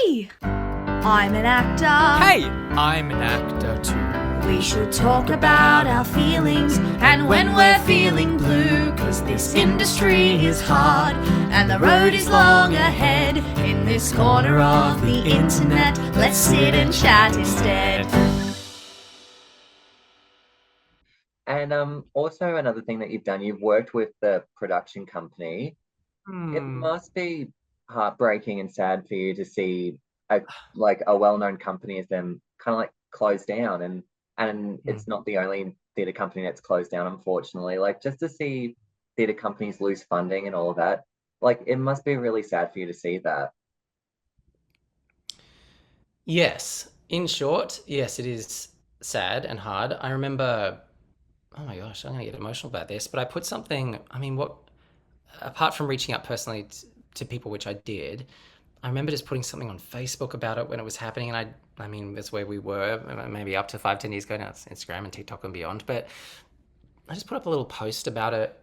Hey, I'm an actor. Hey, I'm an actor too. We should talk about our feelings and when we're feeling blue, 'cause this industry is hard and the road is long ahead. In this corner of the internet, let's sit and chat instead. And also another thing that you've done, you've worked with the production company. It must be heartbreaking and sad for you to see a well-known company as them kind of like close down, and it's not the only theatre company that's closed down, unfortunately. Like, just to see theatre companies lose funding and all of that, like, it must be really sad for you to see that. Yes. In short, yes, it is sad and hard. I remember, oh my gosh, I'm going to get emotional about this, but I put something, apart from reaching out personally to people, which I did, I remember just putting something on Facebook about it when it was happening. And I mean, that's where we were, maybe up to 5, 10 years ago now. It's Instagram and TikTok and beyond. But I just put up a little post about it.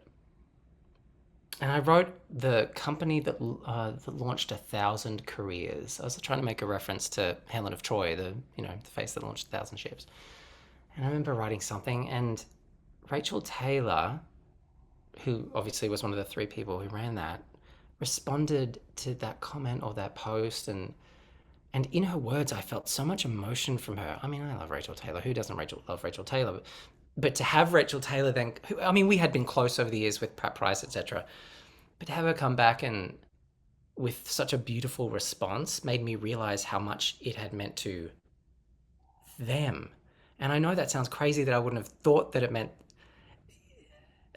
And I wrote the company that launched 1,000 careers. I was trying to make a reference to Helen of Troy, the face that launched 1,000 ships. And I remember writing something, and Rachel Taylor, who obviously was one of the 3 people who ran that, responded to that comment or that post, and in her words, I felt so much emotion from her. I mean, I love Rachel Taylor. Who doesn't love Rachel Taylor? But to have Rachel Taylor then, we had been close over the years with Pat Price, etc. But to have her come back and with such a beautiful response made me realize how much it had meant to them. And I know that sounds crazy that I wouldn't have thought that it meant.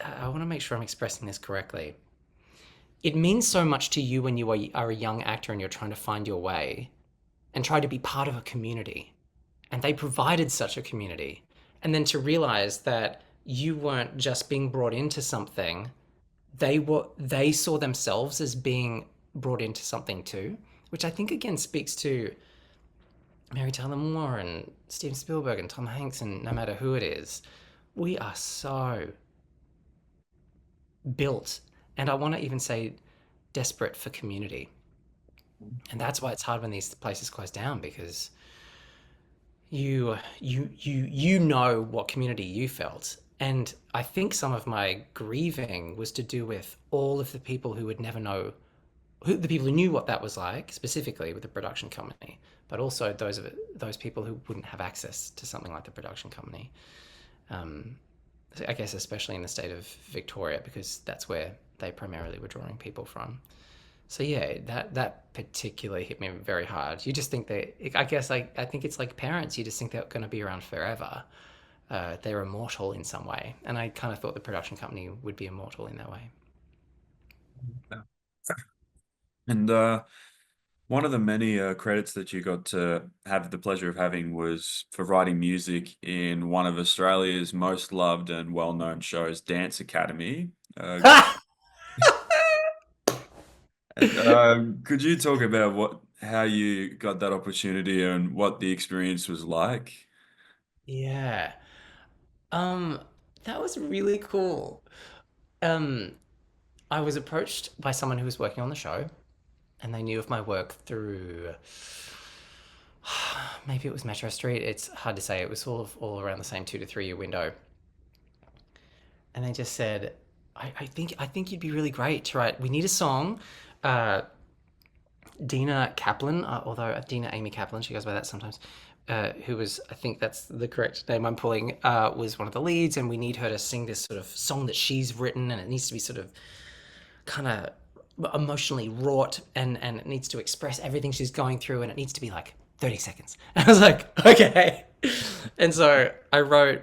I want to make sure I'm expressing this correctly. It means so much to you when you are a young actor and you're trying to find your way and try to be part of a community. And they provided such a community. And then to realize that you weren't just being brought into something, they saw themselves as being brought into something too, which I think again speaks to Mary Tyler Moore and Steven Spielberg and Tom Hanks, and no matter who it is, we are so built, and I want to even say desperate for community. And that's why it's hard when these places close down, because you know what community you felt. And I think some of my grieving was to do with all of the people who would never know, the people who knew what that was like, specifically with the production company, but also those people who wouldn't have access to something like the production company. I guess especially in the state of Victoria, because that's where they primarily were drawing people from. So yeah, that particularly hit me very hard. You just think I think it's like parents. You just think they're going to be around forever. They're immortal in some way. And I kind of thought the production company would be immortal in that way. And one of the many credits that you got to have the pleasure of having was for writing music in one of Australia's most loved and well-known shows, Dance Academy. Could you talk about how you got that opportunity and what the experience was like? Yeah. That was really cool. I was approached by someone who was working on the show, and they knew of my work through maybe it was Metro Street. It's hard to say. It was all around the same 2 to 3 year window. And they just said, I think you'd be really great to write. We need a song. Dina Kaplan, although Dina Amy Kaplan, she goes by that sometimes, who was, I think that's the correct name I'm pulling, was one of the leads, and we need her to sing this sort of song that she's written, and it needs to be sort of kind of emotionally wrought, and it needs to express everything she's going through, and it needs to be like 30 seconds. And I was like, okay. And so I wrote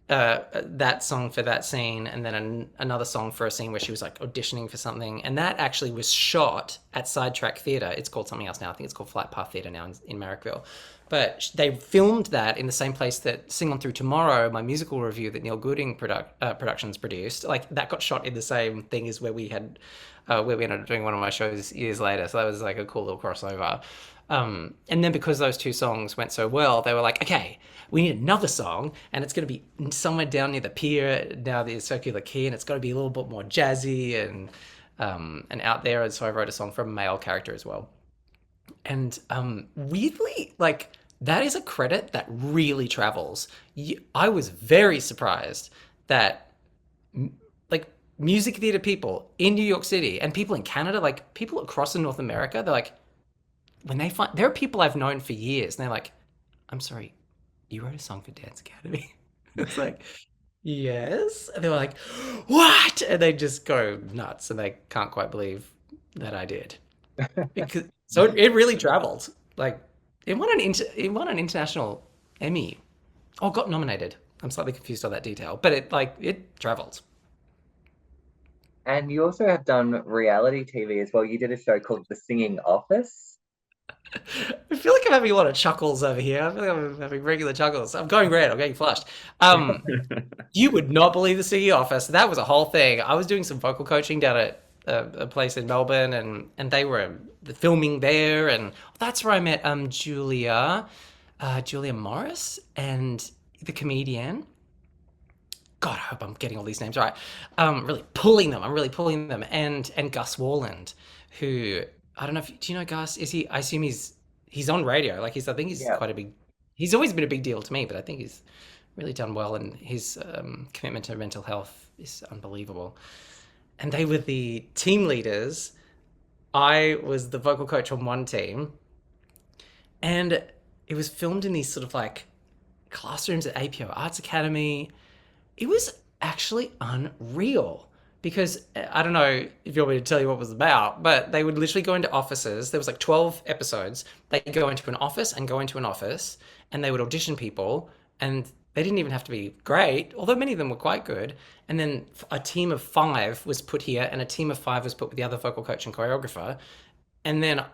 that song for that scene, and then another song for a scene where she was like auditioning for something, and that actually was shot at Sidetrack Theatre. It's called something else now. I think it's called Flight Path Theatre now in Marrickville. But they filmed that in the same place that Sing On Through Tomorrow, my musical review that Neil Gooding Productions produced. Like, that got shot in the same thing as where we ended up doing one of my shows years later. So that was like a cool little crossover. And then because those 2 songs went so well, they were like, okay, we need another song, and it's going to be somewhere down near the pier, now the Circular Quay, and it's got to be a little bit more jazzy and out there. And so I wrote a song for a male character as well. And weirdly, like that is a credit that really travels. I was very surprised that like music theater people in New York City and people in Canada, like people across in North America, they're like, when they find there are people I've known for years, and they're like, "I'm sorry, you wrote a song for Dance Academy." It's like, yes, and they're like, "What?" And they just go nuts, and they can't quite believe that I did. Because so it really traveled. Like it won an international Emmy. Oh, got nominated. I'm slightly confused on that detail, but it traveled. And you also have done reality TV as well. You did a show called The Singing Office. I feel like I'm having a lot of chuckles over here. I feel like I'm having regular chuckles. I'm going red. I'm getting flushed. You would not believe the City Office. That was a whole thing. I was doing some vocal coaching down at a place in Melbourne, and they were filming there, and that's where I met Julia Morris, and the comedian. God, I hope I'm getting all these names right. Really pulling them. I'm really pulling them, and Gus Warland, who I don't know if do you know Gus? Is he? I assume he's on radio. Like I think he's Yeah. quite a big. He's always been a big deal to me, but I think he's really done well, and his commitment to mental health is unbelievable. And they were the team leaders. I was the vocal coach on one team, and it was filmed in these sort of like classrooms at APO Arts Academy. It was actually unreal because I don't know if you want me to tell you what it was about, but they would literally go into offices. There was like 12 episodes. They'd go into an office and go into an office, and they would audition people, and they didn't even have to be great, although many of them were quite good. And then a team of 5 was put here, and a team of 5 was put with the other vocal coach and choreographer. And then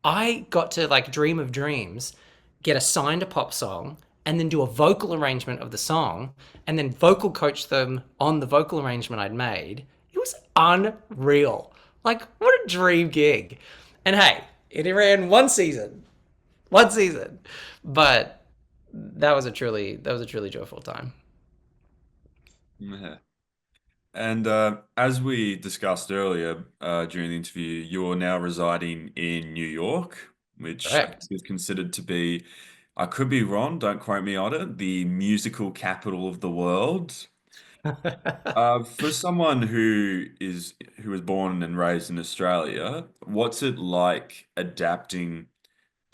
I got to like dream of dreams, get assigned a pop song, and then do a vocal arrangement of the song, and then vocal coach them on the vocal arrangement I'd made. It was unreal. Like, what a dream gig. And hey, it ran one season, but that was a truly joyful time. Yeah. And as we discussed earlier during the interview, you're now residing in New York, which I guess Correct. is considered to be, I could be wrong, don't quote me on it, the musical capital of the world. For someone who was born and raised in Australia, what's it like adapting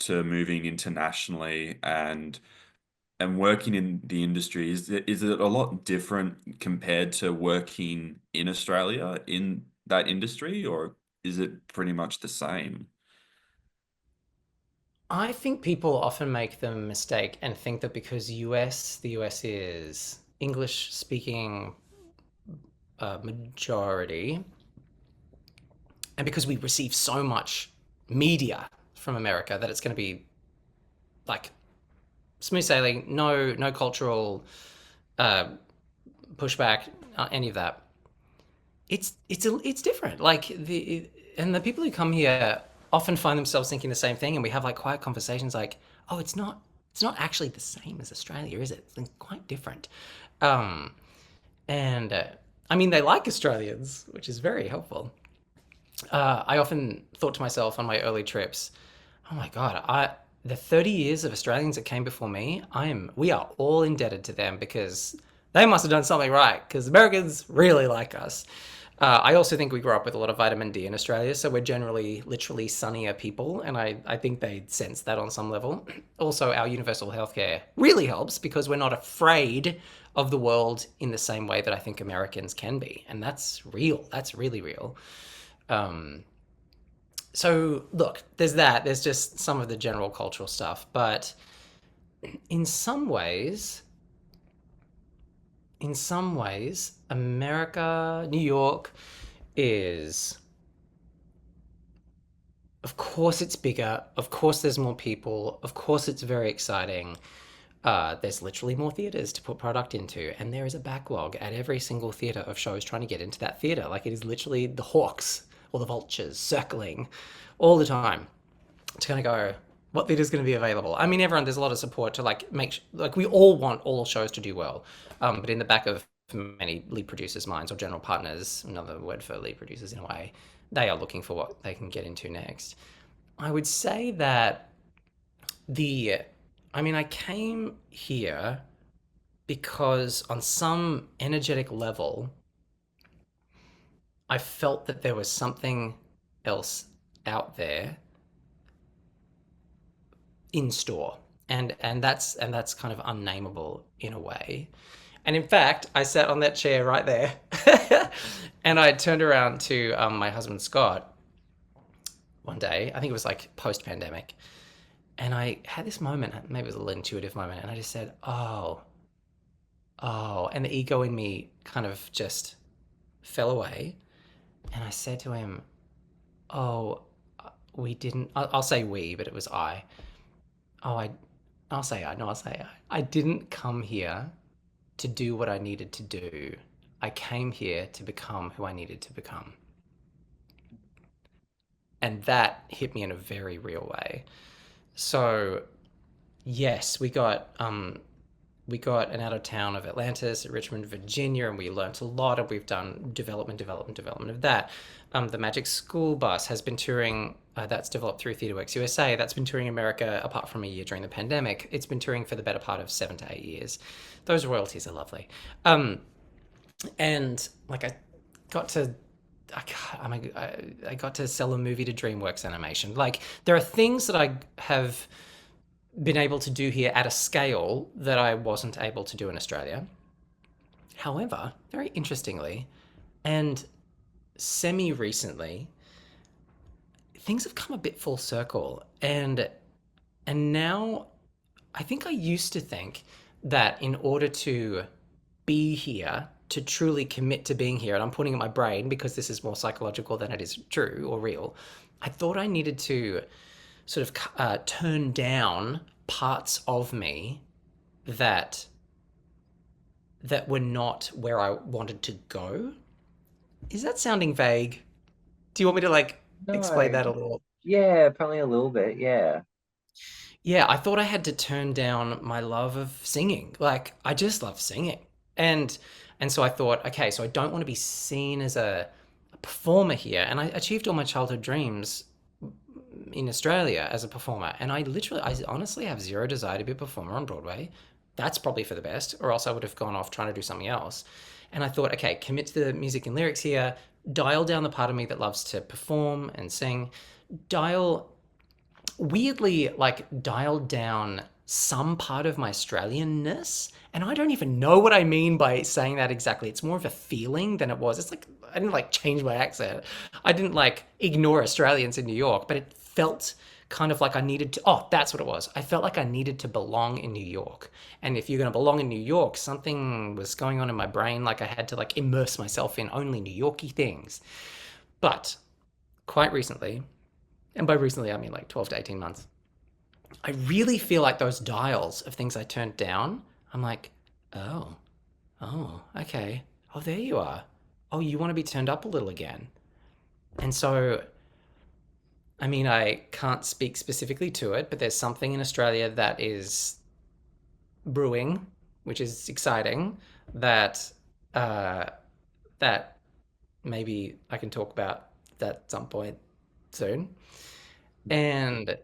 to moving internationally and working in the industry? Is it a lot different compared to working in Australia in that industry, or is it pretty much the same? I think people often make the mistake and think that because the US is English speaking majority, and because we receive so much media from America, that it's going to be like smooth sailing, no cultural uh, pushback, any of that. It's different. Like the people who come here often find themselves thinking the same thing, and we have like quiet conversations like, oh, it's not actually the same as Australia, is it? It's quite different. Um, and I mean, they like Australians, which is very helpful. I often thought to myself on my early trips, oh my god, I the 30 years of Australians that came before me, we are all indebted to them because they must have done something right because Americans really like us. I also think we grew up with a lot of vitamin D in Australia, so we're generally literally sunnier people, and I think they sense that on some level. Also, our universal healthcare really helps because we're not afraid of the world in the same way that I think Americans can be, and that's real. That's really real. Um, so look, there's that. There's just some of the general cultural stuff, but in some ways, America, New York, is of course it's bigger. Of course there's more people. Of course it's very exciting. There's literally more theaters to put product into, and there is a backlog at every single theater of shows trying to get into that theater. Like it is literally the hawks or the vultures circling all the time to kind of go, what theater is going to be available? I mean, there's a lot of support to like like we all want all shows to do well, but in the back of many lead producers' minds or general partners, another word for lead producers in a way, they are looking for what they can get into next. I would say that the, I mean, I came here because on some energetic level, I felt that there was something else out there in store. And that's kind of unnameable in a way. And in fact, I sat on that chair right there, and I turned around to my husband Scott one day. I think it was like post pandemic, and I had this moment. Maybe it was a little intuitive moment, and I just said, "Oh, oh," and the ego in me kind of just fell away. And I said to him, "Oh, we didn't." I'll say we, but it was I. Oh, I'll say I. No, I'll say I. I didn't come here to do what I needed to do. I came here to become who I needed to become. And that hit me in a very real way. So, yes, we got an out of town of Atlantis, Richmond, Virginia, and we learnt a lot, and we've done development of that. The Magic School Bus has been touring. That's developed through TheatreWorks USA. That's been touring America, apart from a year during the pandemic. It's been touring for the better part of 7 to 8 years. Those royalties are lovely. And like got to I got to sell a movie to DreamWorks Animation. Like there are things that I have been able to do here at a scale that I wasn't able to do in Australia. However, very interestingly, and semi recently, things have come a bit full circle, and now I think I used to think that in order to be here, to truly commit to being here, and I'm putting in my brain because this is more psychological than it is true or real, I thought I needed to sort of turn down parts of me that were not where I wanted to go. Is that sounding vague? Do you want me to like explain No, that a little? yeah, probably a little bit, yeah. Yeah, I thought I had to turn down my love of singing. Like I just love singing. And so I thought, okay, so I don't want to be seen as a performer here. And I achieved all my childhood dreams in Australia as a performer. And I honestly have zero desire to be a performer on Broadway. That's probably for the best, or else I would have gone off trying to do something else. And I thought, okay, commit to the music and lyrics here, dial down the part of me that loves to perform and sing, dial weirdly like dialed down some part of my Australianness. And I don't even know what I mean by saying that exactly. It's more of a feeling than it was. It's like I didn't like change my accent. I didn't like ignore Australians in New York, but it felt kind of like I needed to. Oh, that's what it was. I felt like I needed to belong in New York. And if you're going to belong in New York, something was going on in my brain. Like I had to like immerse myself in only New Yorky things. But quite recently, and by recently I mean like 12 to 18 months, I really feel like those dials of things I turned down, I'm like, oh, oh, okay. Oh, there you are. Oh, you want to be turned up a little again. And so, I mean, I can't speak specifically to it, but there's something in Australia that is brewing, which is exciting, that uh, that maybe I can talk about that at some point soon. And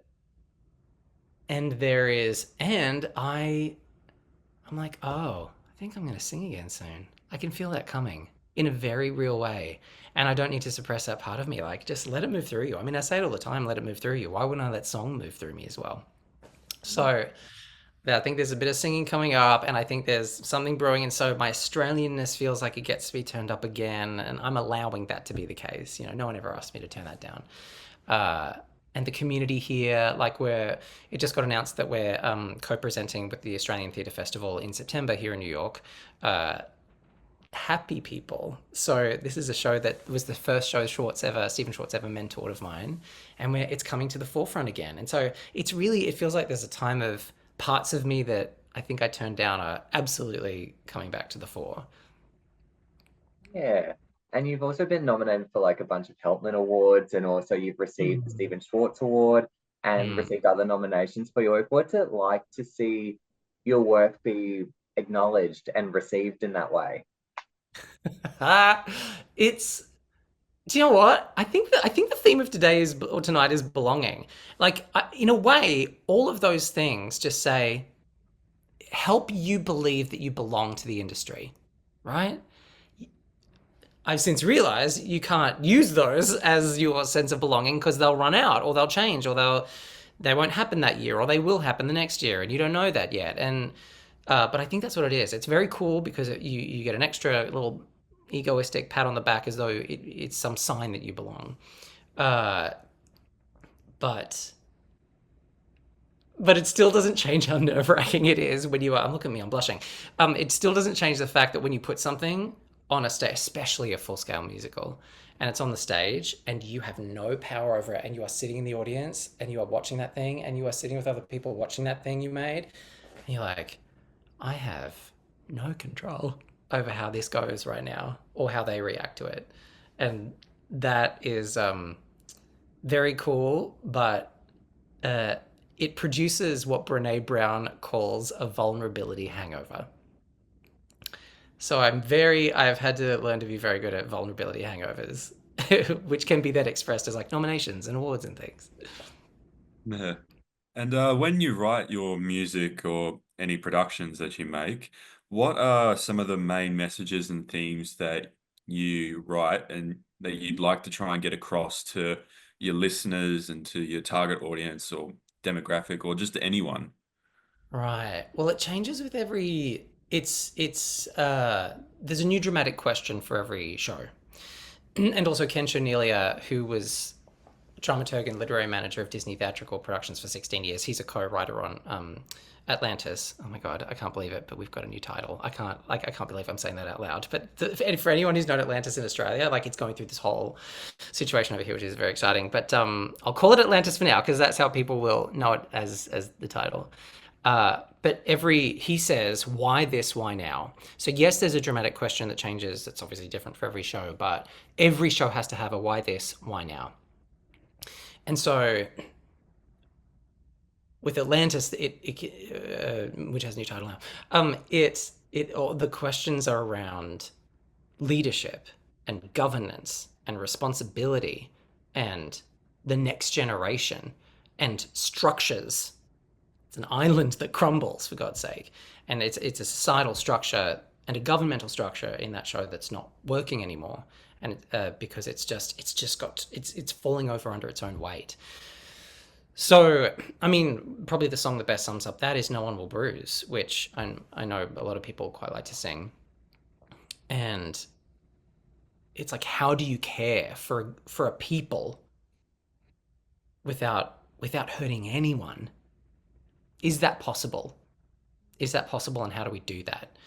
there is, and I'm like, oh, I think I'm going to sing again soon. I can feel that coming in a very real way. And I don't need to suppress that part of me. Like, just let it move through you. I mean, I say it all the time, let it move through you. Why wouldn't I let song move through me as well? So yeah, I think there's a bit of singing coming up, and I think there's something brewing. And so my Australianness feels like it gets to be turned up again. And I'm allowing that to be the case. You know, no one ever asked me to turn that down. Uh, and the community here, like it just got announced that we're co-presenting with the Australian Theatre Festival in September here in New York. Happy People. So this is a show that was the first show Stephen Schwartz ever mentored of mine, and it's coming to the forefront again. And so it feels like there's a time of parts of me that I think I turned down are absolutely coming back to the fore. Yeah. And you've also been nominated for like a bunch of Helpman Awards, and also you've received the Mm. Stephen Schwartz Award and Mm. received other nominations for your work. What's it like to see your work be acknowledged and received in that way? it's Do you know what? I think the theme of today is or tonight is belonging. Like in a way, all of those things just say help you believe that you belong to the industry, right? I've since realized you can't use those as your sense of belonging because they'll run out or they'll change or they won't happen that year or they will happen the next year and you don't know that yet. And but I think that's what it is. It's very cool because you get an extra little egoistic pat on the back as though it's some sign that you belong. Uh, but but it still doesn't change how nerve wracking it is when you are. Look at me, I'm blushing. It still doesn't change the fact that when you put something on a stage, especially a full scale musical, and it's on the stage and you have no power over it, and you are sitting in the audience and you are watching that thing and you are sitting with other people watching that thing you made, and you're like, I have no control over how this goes right now or how they react to it. And that is very cool, but uh, it produces what Brene Brown calls a vulnerability hangover. So I've had to learn to be very good at vulnerability hangovers, which can be then expressed as like nominations and awards and things. Yeah. And when you write your music or any productions that you make, what are some of the main messages and themes that you write and that you'd like to try and get across to your listeners and to your target audience or demographic or just anyone? Right. Well, it changes with every. It's there's a new dramatic question for every show, and also Ken Nelia, who was dramaturg and literary manager of Disney theatrical productions for 16 years. He's a co-writer on Atlantis. Oh my god, I can't believe it, but we've got a new title. I can't believe I'm saying that out loud. But for anyone who's known Atlantis in Australia, like it's going through this whole situation over here, which is very exciting. But I'll call it Atlantis for now because that's how people will know it as the title. But he says, why this, why now? So yes, there's a dramatic question that changes. That's obviously different for every show, but every show has to have a why this, why now. And so with Atlantis, which has a new title now, the questions are around leadership and governance and responsibility and the next generation and structures. It's an island that crumbles, for God's sake, and it's a societal structure and a governmental structure in that show that's not working anymore, and because it's falling over under its own weight. So, I mean, probably the song that best sums up that is "No One Will Bruise," which I know a lot of people quite like to sing, and it's like, how do you care for a people without hurting anyone? Is that possible? Is that possible, and how do we do that?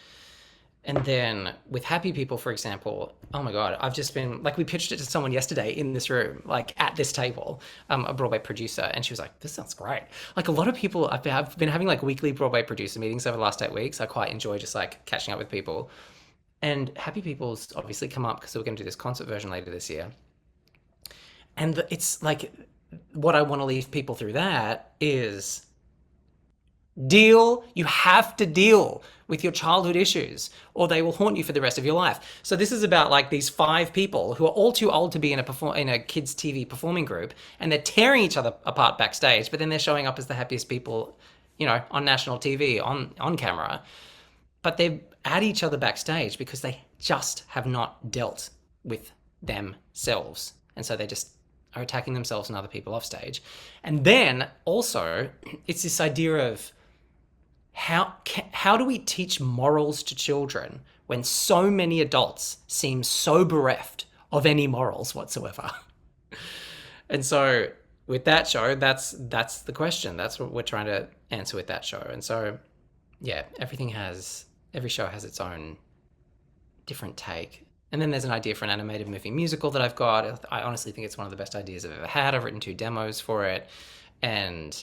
And then with Happy People, for example, oh my God, I've just been, like, we pitched it to someone yesterday in this room, like at this table, a Broadway producer, and she was like, this sounds great. Like a lot of people, I've been having like weekly Broadway producer meetings over the last 8 weeks. I quite enjoy just like catching up with people. And Happy People's obviously come up because we're going to do this concert version later this year. And it's like, what I want to leave people through that is, you have to deal with your childhood issues or they will haunt you for the rest of your life. So this is about like these 5 people who are all too old to be in a kids TV performing group, and they're tearing each other apart backstage, but then they're showing up as the happiest people, on national TV, on camera. But they're at each other backstage because they just have not dealt with themselves. And so they just are attacking themselves and other people off stage. And then also it's this idea of how do we teach morals to children when so many adults seem so bereft of any morals whatsoever? And so with that show, that's the question. That's what we're trying to answer with that show. And so, yeah, every show has its own different take. And then there's an idea for an animated movie musical that I've got. I honestly think it's one of the best ideas I've ever had. I've written 2 demos for it, and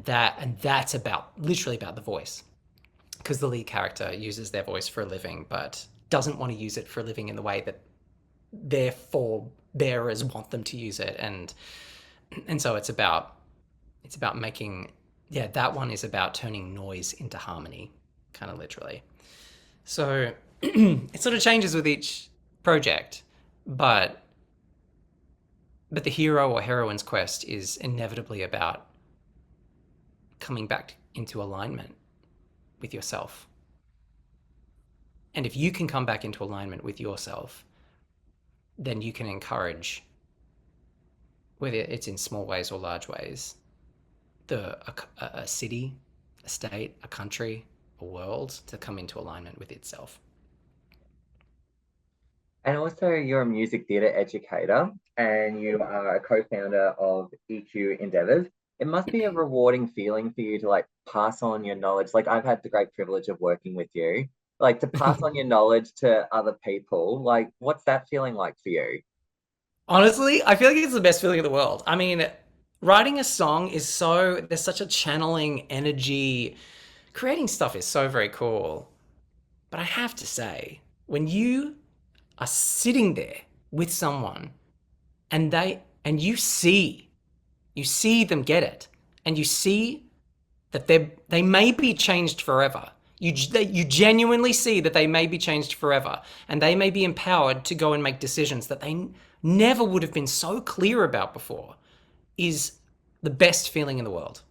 that's literally about the voice, because the lead character uses their voice for a living, but doesn't want to use it for a living in the way that their forebearers want them to use it, and so it's about making, that one is about turning noise into harmony, kind of literally. So it sort of changes with each project, but But the hero or heroine's quest is inevitably about coming back into alignment with yourself. And if you can come back into alignment with yourself, then you can encourage, whether it's in small ways or large ways, a city, a state, a country, a world to come into alignment with itself. And also, you're a music theatre educator and you are a co-founder of EQ Endeavours. It must be a rewarding feeling for you to like pass on your knowledge. Like I've had the great privilege of working with you, like to pass on your knowledge to other people. Like, what's that feeling like for you? Honestly, I feel like it's the best feeling in the world. I mean, writing a song is there's such a channeling energy. Creating stuff is so very cool. But I have to say, when you are sitting there with someone and you see them get it, and you see that they may be changed forever. You genuinely see that they may be changed forever, and they may be empowered to go and make decisions that they never would have been so clear about before, is the best feeling in the world.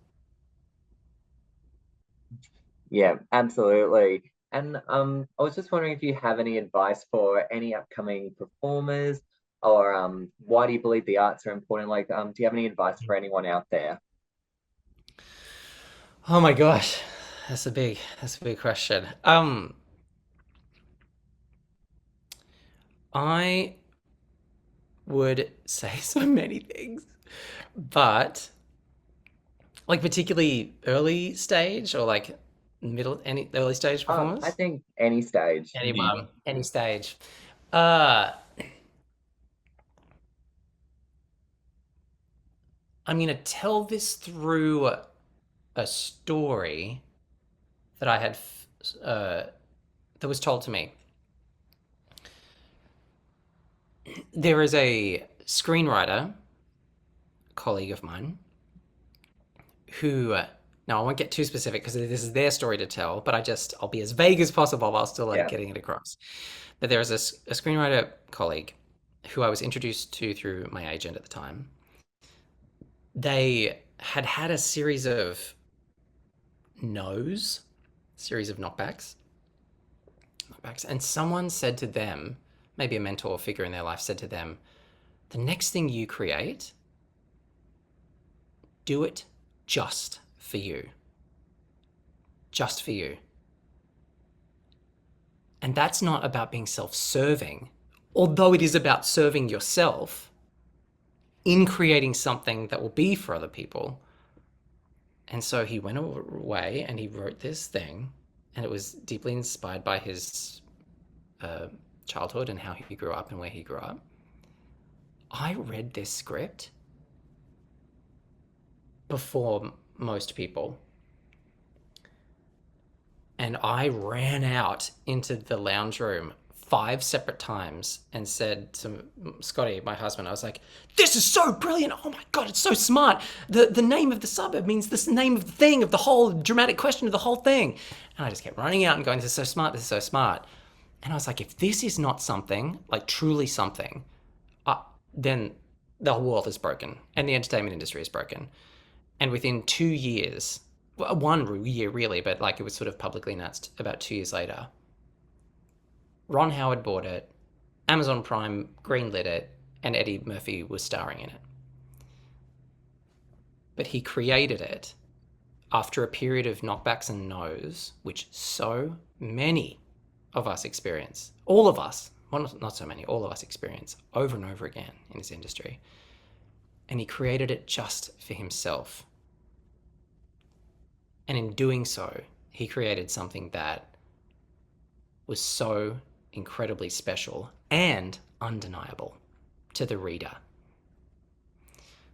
Yeah, absolutely. And I was just wondering if you have any advice for any upcoming performers, or why do you believe the arts are important? Like, do you have any advice for anyone out there? Oh my gosh, that's a big question. I would say so many things, but like particularly early stage or like any early stage performers? I think any stage. Anyone, any stage. Uh, I'm gonna tell this through a story that I had that was told to me. There is a screenwriter colleague of mine who now I won't get too specific because this is their story to tell, but I'll be as vague as possible while still like getting it across. But there is a screenwriter colleague who I was introduced to through my agent at the time. They had a series of knockbacks, and someone said to them, maybe a mentor figure in their life said to them, the next thing you create, do it just for you. Just for you. And that's not about being self-serving, although it is about serving yourself in creating something that will be for other people. And so he went away and he wrote this thing, and it was deeply inspired by his childhood and how he grew up and where he grew up. I read this script before most people, and I ran out into the lounge room 5 separate times and said to Scotty, my husband, I was like, this is so brilliant. Oh my God, it's so smart. The name of the suburb means this name of the thing, of the whole dramatic question of the whole thing. And I just kept running out and going, this is so smart, this is so smart. And I was like, if this is not something, like truly something, then the whole world is broken and the entertainment industry is broken. And within 2 years, 1 year really, but like it was sort of publicly announced about 2 years later, Ron Howard bought it, Amazon Prime greenlit it, and Eddie Murphy was starring in it. But he created it after a period of knockbacks and no's, which so many of us experience. All of us, well, not so many, all of us experience over and over again in this industry. And he created it just for himself. And in doing so, he created something that was so incredibly special and undeniable to the reader.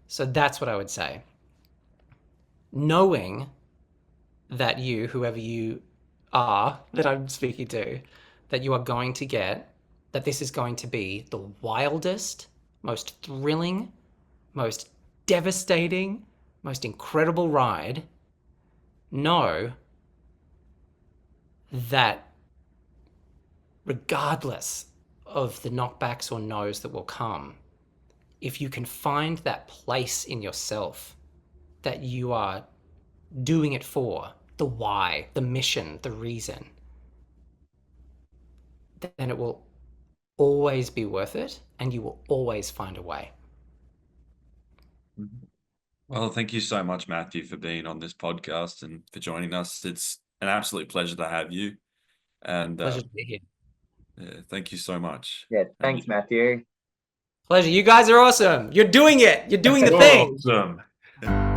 So that's what I would say. Knowing that you, whoever you are that I'm speaking to, that you are going to get, that this is going to be the wildest, most thrilling, most devastating, most incredible ride, know that regardless of the knockbacks or no's that will come, if you can find that place in yourself that you are doing it for, the why, the mission, the reason, then it will always be worth it, and you will always find a way. Well, thank you so much, Matthew, for being on this podcast and for joining us. It's an absolute pleasure to have you. And Pleasure to be here. yeah, thank you so much. Yeah, thanks, Matthew. Pleasure. You guys are awesome. You're doing it. You're doing the You're thing. awesome.